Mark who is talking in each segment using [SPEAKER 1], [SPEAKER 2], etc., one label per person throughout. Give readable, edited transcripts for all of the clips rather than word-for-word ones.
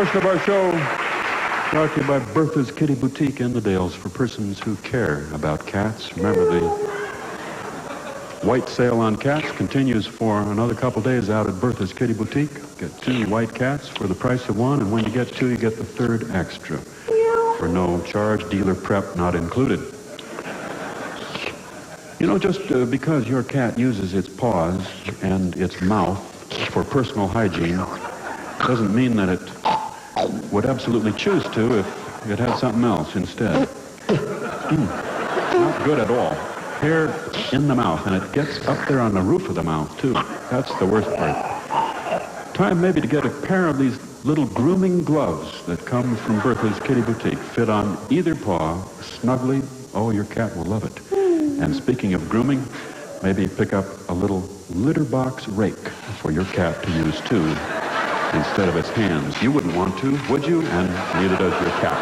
[SPEAKER 1] portion of our show brought to you by Bertha's Kitty Boutique in the Dales for persons who care about cats. Remember, the white sale on cats continues for another couple days out at Bertha's Kitty Boutique. Get 2 white cats for the price of 1, and when you get 2, you get the 3rd extra for no charge, dealer prep not included. You know, just because your cat uses its paws and its mouth for personal hygiene doesn't mean that it would absolutely choose to if it had something else instead. Not good at all. Hair in the mouth, and it gets up there on the roof of the mouth, too. That's the worst part. Time maybe to get a pair of these little grooming gloves that come from Bertha's Kitty Boutique. Fit on either paw, snugly. Oh, your cat will love it. And speaking of grooming, maybe pick up a little litter box rake for your cat to use, too, instead of its hands. You wouldn't want to, would you? And neither does your cat.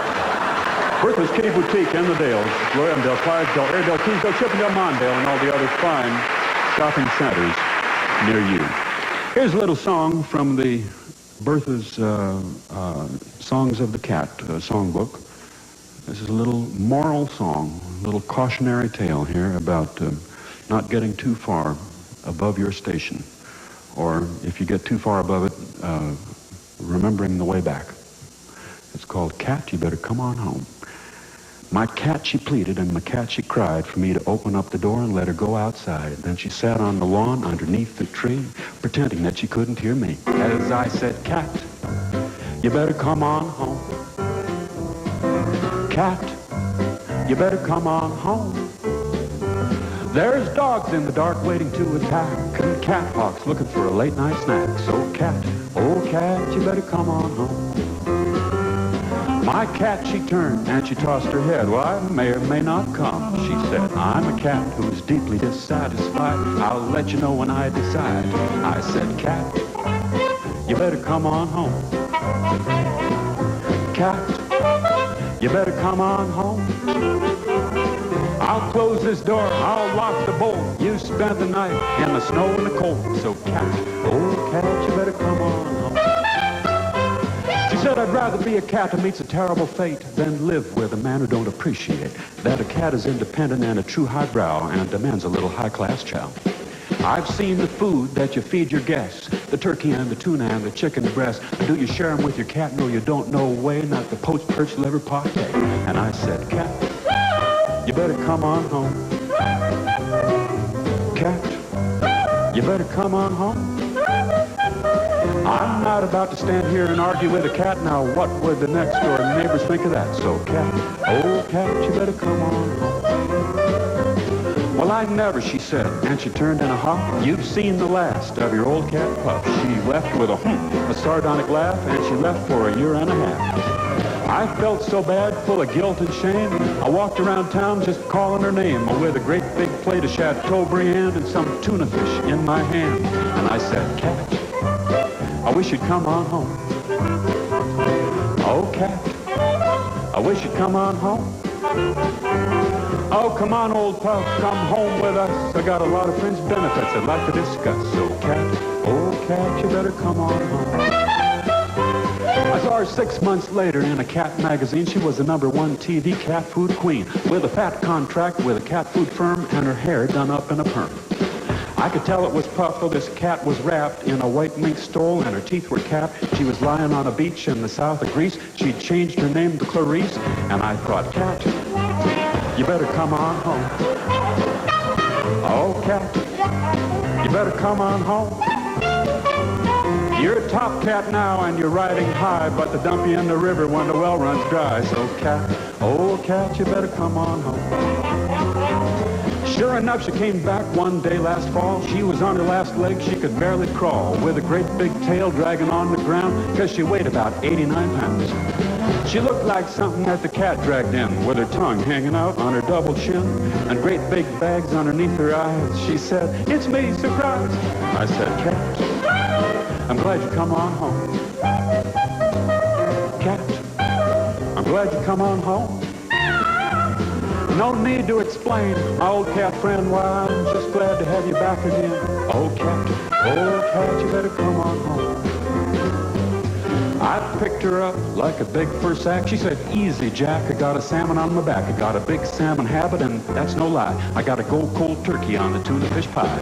[SPEAKER 1] Bertha's Kitty Boutique in the Dales, Gloriamdale, Clarksdale, Airedale, Kingsdale, Chippendale, Mondale, and all the other fine shopping centers near you. Here's a little song from the Bertha's Songs of the Cat songbook. This is a little moral song, a little cautionary tale here about not getting too far above your station. Or if you get too far above it, remembering the way back. It's called Cat, You Better Come On Home. My cat, she pleaded, and my cat, she cried for me to open up the door and let her go outside. Then she sat on the lawn underneath the tree, pretending that she couldn't hear me. As I said, Cat, you better come on home. Cat, you better come on home. There's dogs in the dark waiting to attack, and cat hawks looking for a late night snack. So cat, oh cat, you better come on home. My cat, she turned and she tossed her head. Well, I may or may not come, she said. I'm a cat who is deeply dissatisfied. I'll let you know when I decide. I said, cat, you better come on home. Cat, you better come on home. I'll close this door, I'll lock the bolt. You spend the night in the snow and the cold. So cat, oh cat, you better come on home. She said, I'd rather be a cat who meets a terrible fate than live with a man who don't appreciate that a cat is independent and a true highbrow and demands a little high-class chow. I've seen the food that you feed your guests, the turkey and the tuna and the chicken breast. But do you share them with your cat? No, you don't. No way, not the poached perch liver pate. And I said, cat, you better come on home. Cat, you better come on home. I'm not about to stand here and argue with a cat. Now, what would the next door neighbors think of that? So, cat, oh, cat, you better come on home. Well, I never, she said, and she turned in a hop. You've seen the last of your old cat Puff. She left with a sardonic laugh, and she left for a year and a half. I felt so bad, full of guilt and shame. I walked around town just calling her name with a great big plate of Chateaubriand and some tuna fish in my hand. And I said, cat, I wish you'd come on home. Oh, cat, I wish you'd come on home. Oh, come on, old Puff, come home with us. I got a lot of fringe benefits I'd like to discuss. So, cat, oh, cat, you better come on home. I saw her 6 months later in a cat magazine. She was the #1 TV cat food queen with a fat contract with a cat food firm and her hair done up in a perm. I could tell it was Puff, though this cat was wrapped in a white mink stole and her teeth were capped. She was lying on a beach in the south of Greece. She'd changed her name to Clarice, and I thought, cat, you better come on home. Oh, cat, you better come on home. You're a top cat now and you're riding high, but they dump you in the river when the well runs dry. So cat, oh cat, you better come on home. Sure enough, she came back one day last fall. She was on her last leg, she could barely crawl, with a great big tail dragging on the ground, because she weighed about 89 pounds. She looked like something that the cat dragged in, with her tongue hanging out on her double chin, and great big bags underneath her eyes. She said, it's me, surprise. I said, cat, I'm glad you come on home. Cat, I'm glad you come on home. No need to explain, my old cat friend, why I'm just glad to have you back again. Oh cat, you better come on home. I picked her up like a big fur sack. She said, easy, Jack, I got a salmon on my back. I got a big salmon habit, and that's no lie. I got a gold cold turkey on the tuna fish pie.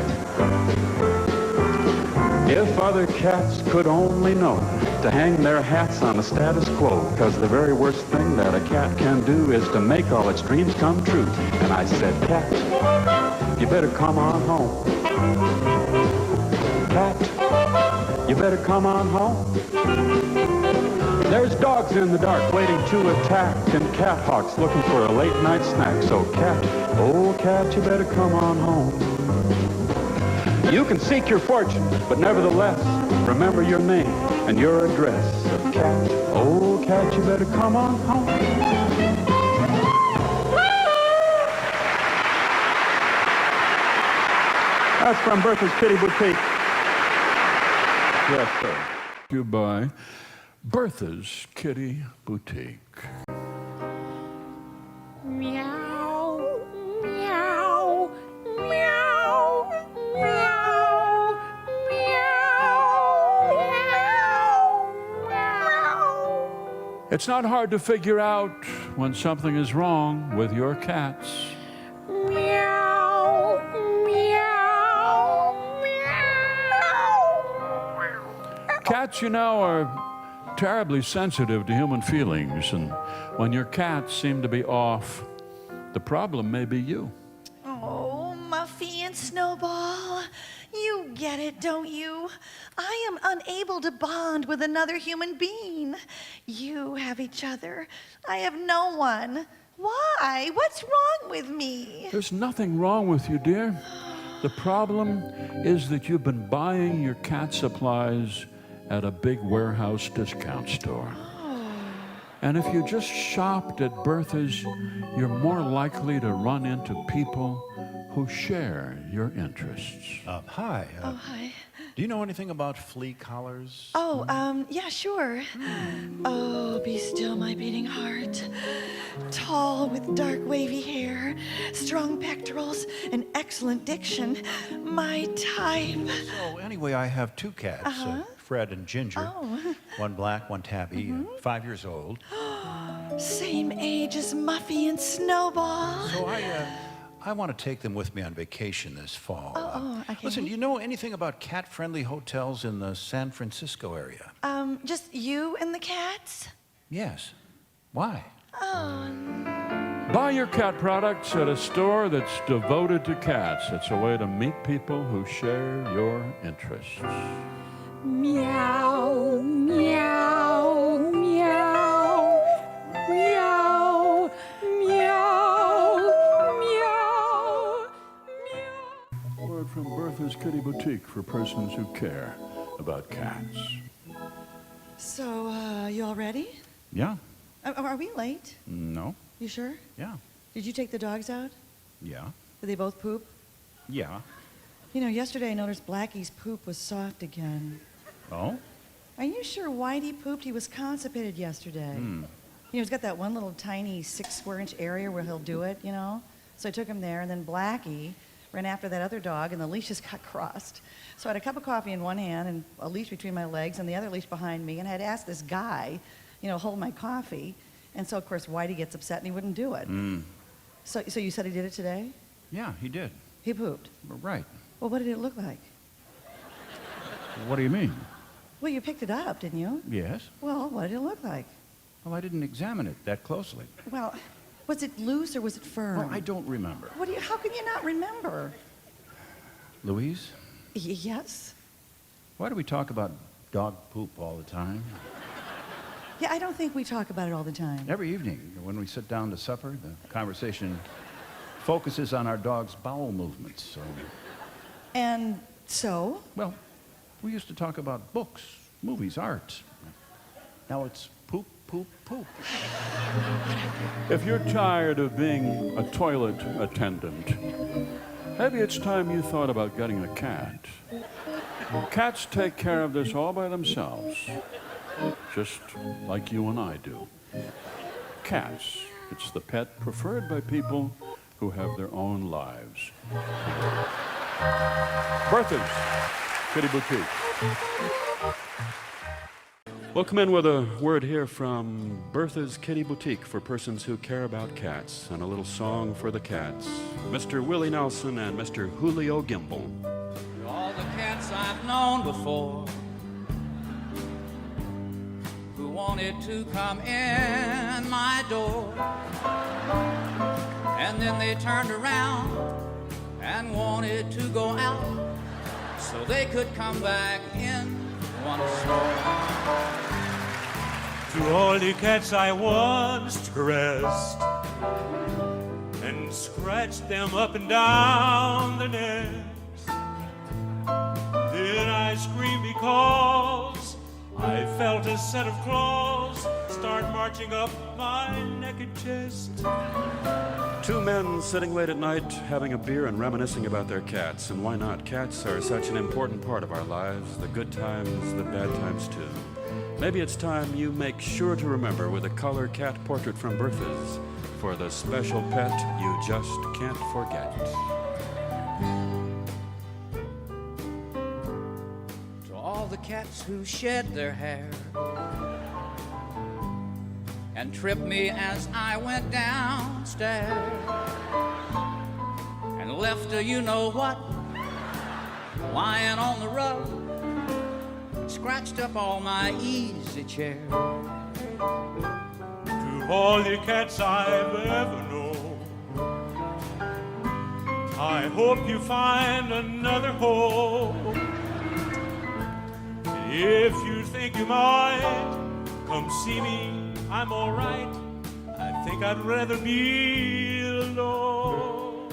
[SPEAKER 1] If other cats could only know to hang their hats on the status quo, because the very worst thing that a cat can do is to make all its dreams come true. And I said, cat, you better come on home. Cat, you better come on home. There's dogs in the dark waiting to attack, and cat hawks looking for a late night snack. So cat, oh cat, you better come on home. You can seek your fortune, but nevertheless, remember your name and your address. So cat, oh cat, you better come on home. That's from Bertha's Kitty Boutique. Yes, sir.
[SPEAKER 2] You by Bertha's Kitty Boutique.
[SPEAKER 3] Meow, meow, meow, meow, meow, meow.
[SPEAKER 2] It's not hard to figure out when something is wrong with your cats.
[SPEAKER 3] Meow, meow, meow.
[SPEAKER 2] Cats, you know, are terribly sensitive to human feelings, and when your cats seem to be off, the problem may be you.
[SPEAKER 4] Oh, Muffy and Snowball, you get it, don't you? I am unable to bond with another human being. You have each other. I have no one. Why? What's wrong with me?
[SPEAKER 2] There's nothing wrong with you, dear. The problem is that you've been buying your cat supplies at a big warehouse discount store. And if you just shopped at Bertha's, you're more likely to run into people who share your interests.
[SPEAKER 5] Hi.
[SPEAKER 4] Oh, hi.
[SPEAKER 5] Do you know anything about flea collars?
[SPEAKER 4] Oh, yeah, sure. Oh, be still my beating heart. Tall with dark wavy hair, strong pectorals, and excellent diction. My type.
[SPEAKER 5] So anyway, I have two cats, Fred and Ginger.
[SPEAKER 4] Oh.
[SPEAKER 5] One black, one tabby, 5 years old.
[SPEAKER 4] Same age as Muffy and Snowball.
[SPEAKER 5] So I want to take them with me on vacation this fall.
[SPEAKER 4] Okay.
[SPEAKER 5] Listen, do you know anything about cat-friendly hotels in the San Francisco area?
[SPEAKER 4] Just you and the cats?
[SPEAKER 5] Yes. Why?
[SPEAKER 2] Buy your cat products at a store that's devoted to cats. It's a way to meet people who share your interests.
[SPEAKER 3] Meow, meow, meow, meow, meow, meow, meow.
[SPEAKER 2] Word from Bertha's Kitty Boutique for persons who care about cats.
[SPEAKER 4] So, you all ready?
[SPEAKER 5] Yeah.
[SPEAKER 4] Are we late?
[SPEAKER 5] No.
[SPEAKER 4] You sure?
[SPEAKER 5] Yeah.
[SPEAKER 4] Did you take the dogs out?
[SPEAKER 5] Yeah.
[SPEAKER 4] Did they both poop?
[SPEAKER 5] Yeah.
[SPEAKER 4] You know, yesterday I noticed Blackie's poop was soft again.
[SPEAKER 5] Oh?
[SPEAKER 4] Are you sure Whitey pooped? He was constipated yesterday. You know, he's got that one little tiny 6 square inch area where he'll do it, you know? So I took him there, and then Blackie ran after that other dog, and the leashes got crossed. So I had a cup of coffee in one hand and a leash between my legs and the other leash behind me, and I had asked this guy, you know, hold my coffee. And so, of course, Whitey gets upset and he wouldn't do it. So you said he did it today?
[SPEAKER 5] Yeah, he did.
[SPEAKER 4] He pooped.
[SPEAKER 5] Right.
[SPEAKER 4] Well, what did it look like?
[SPEAKER 5] What do you mean?
[SPEAKER 4] Well, you picked it up, didn't you?
[SPEAKER 5] Yes.
[SPEAKER 4] Well, what did it look like?
[SPEAKER 5] Well, I didn't examine it that closely.
[SPEAKER 4] Well, was it loose or was it firm?
[SPEAKER 5] Well, I don't remember.
[SPEAKER 4] How can you not remember?
[SPEAKER 5] Louise,
[SPEAKER 4] Yes?
[SPEAKER 5] why do we talk about dog poop all the time?
[SPEAKER 4] Yeah, I don't think we talk about it all the time.
[SPEAKER 5] Every evening, when we sit down to supper, the conversation focuses on our dog's bowel movements. So,
[SPEAKER 4] And so?
[SPEAKER 5] well, we used to talk about books, movies, art. Now it's poop, poop, poop.
[SPEAKER 2] If you're tired of being a toilet attendant, maybe it's time you thought about getting a cat. Cats take care of this all by themselves, just like you and I do. Cats, it's the pet preferred by people who have their own lives. Bertha's Kitty Boutique. We'll come in with a word here from Bertha's Kitty Boutique for persons who care about cats, and a little song for the cats. Mr. Willie Nelson and Mr. Julio Gimble.
[SPEAKER 6] All the cats I've known before who wanted to come in my door, and then they turned around and wanted to go out so they could come back in once more.
[SPEAKER 7] To all the cats I once caressed and scratched them up and down the nest, then I screamed because I felt a set of claws start marching up my naked chest.
[SPEAKER 2] Two men sitting late at night having a beer and reminiscing about their cats. And why not? Cats are such an important part of our lives, the good times, the bad times too. Maybe it's time you make sure to remember with a color cat portrait from Bertha's for the special pet you just can't forget.
[SPEAKER 6] To all the cats who shed their hair and tripped me as I went downstairs and left a you-know-what lying on the rug, scratched up all my easy chair.
[SPEAKER 7] To all the cats I've ever known, I hope you find another home. If you think you might come see me, I'm all right. I think I'd rather be alone.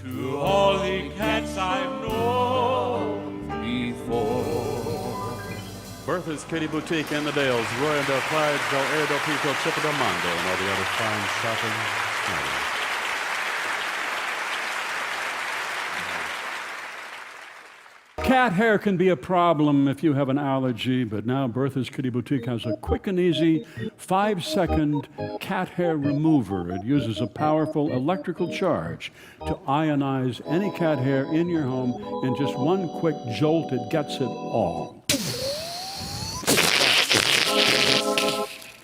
[SPEAKER 7] To all the cats I've known
[SPEAKER 6] Before.
[SPEAKER 2] Bertha's Kitty Boutique in the Dales, Royal del Clyde, Del Air, Del Pico, Chico del Mondo, and all the other fine shopping. Cat hair can be a problem if you have an allergy, but now Bertha's Kitty Boutique has a quick and easy 5-second cat hair remover. It uses a powerful electrical charge to ionize any cat hair in your home. In just one quick jolt, it gets it all.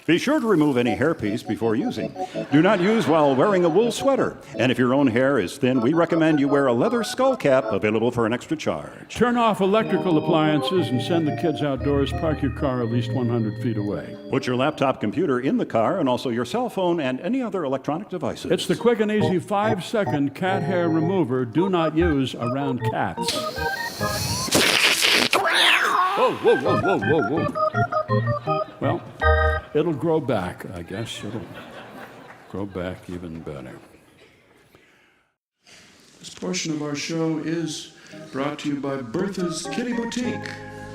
[SPEAKER 8] Be sure to remove any hairpiece before using. Do not use while wearing a wool sweater. And if your own hair is thin, we recommend you wear a leather skull cap available for an extra charge.
[SPEAKER 2] Turn off electrical appliances and send the kids outdoors. Park your car at least 100 feet away.
[SPEAKER 8] Put your laptop computer in the car and also your cell phone and any other electronic devices.
[SPEAKER 2] It's the quick and easy 5-second cat hair remover. Do not use around cats. Whoa, whoa, whoa, whoa, whoa, whoa. Well, it'll grow back, I guess. It'll grow back even better. This portion of our show is brought to you by Bertha's Kitty Boutique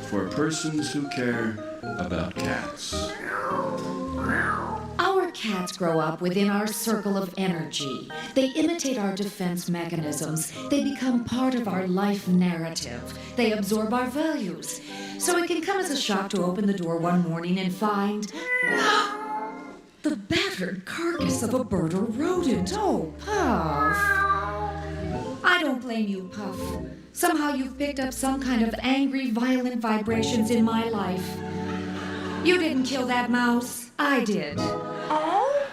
[SPEAKER 2] for persons who care about cats.
[SPEAKER 3] Our cats grow up within our circle of energy. They imitate our defense mechanisms. They become part of our life narrative. They absorb our values. So it can come as a shock to open the door one morning and find the battered carcass of a bird or rodent. Oh, Puff. I don't blame you, Puff. Somehow you've picked up some kind of angry, violent vibrations in my life. You didn't kill that mouse. I did. Oh?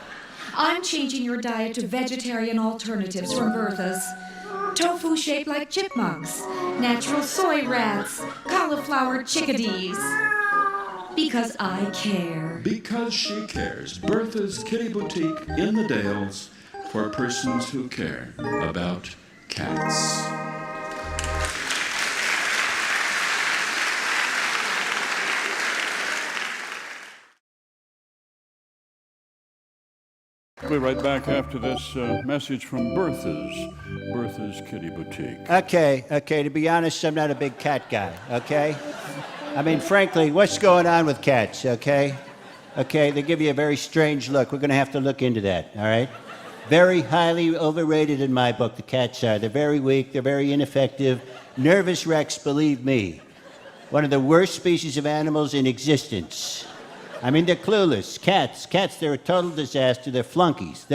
[SPEAKER 3] I'm changing your diet to vegetarian alternatives from Bertha's. Tofu shaped like chipmunks, natural soy rats, cauliflower chickadees. Because I care.
[SPEAKER 2] Because she cares. Bertha's Kitty Boutique in the Dales for persons who care about cats. We'll be right back after this message from Bertha's Kitty Boutique.
[SPEAKER 9] Okay, to be honest, I'm not a big cat guy, okay? I mean, frankly, what's going on with cats, okay? Okay, they give you a very strange look. We're going to have to look into that, all right? Very highly overrated in my book, the cats are. They're very weak, they're very ineffective. Nervous wrecks, believe me. One of the worst species of animals in existence. I mean, they're clueless. Cats, they're a total disaster. They're flunkies.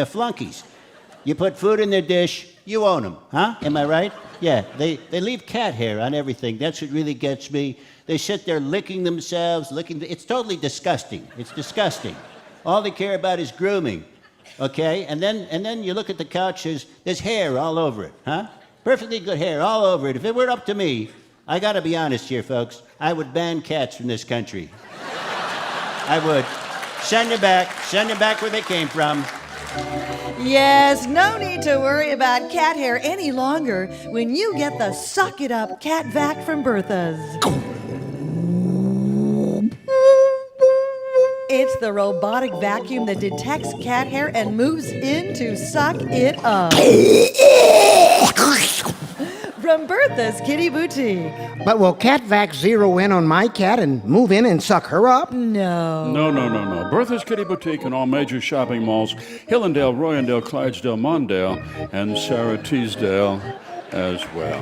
[SPEAKER 9] You put food in their dish, you own them, huh? Am I right? Yeah, they leave cat hair on everything. That's what really gets me. They sit there licking themselves, it's totally disgusting. It's disgusting. All they care about is grooming, okay? And then you look at the couch, there's hair all over it, huh? Perfectly good hair all over it. If it were up to me, I gotta be honest here, folks, I would ban cats from this country. I would. Send them back where they came from.
[SPEAKER 4] Yes, no need to worry about cat hair any longer when you get the Suck It Up Cat Vac from Bertha's. It's the robotic vacuum that detects cat hair and moves in to suck it up. From Bertha's Kitty Boutique.
[SPEAKER 10] But will Cat Vac zero in on my cat and move in and suck her up?
[SPEAKER 4] No.
[SPEAKER 2] No. Bertha's Kitty Boutique in all major shopping malls, Hillendale, Royandale, Clydesdale, Mondale, and Sarah Teasdale as well.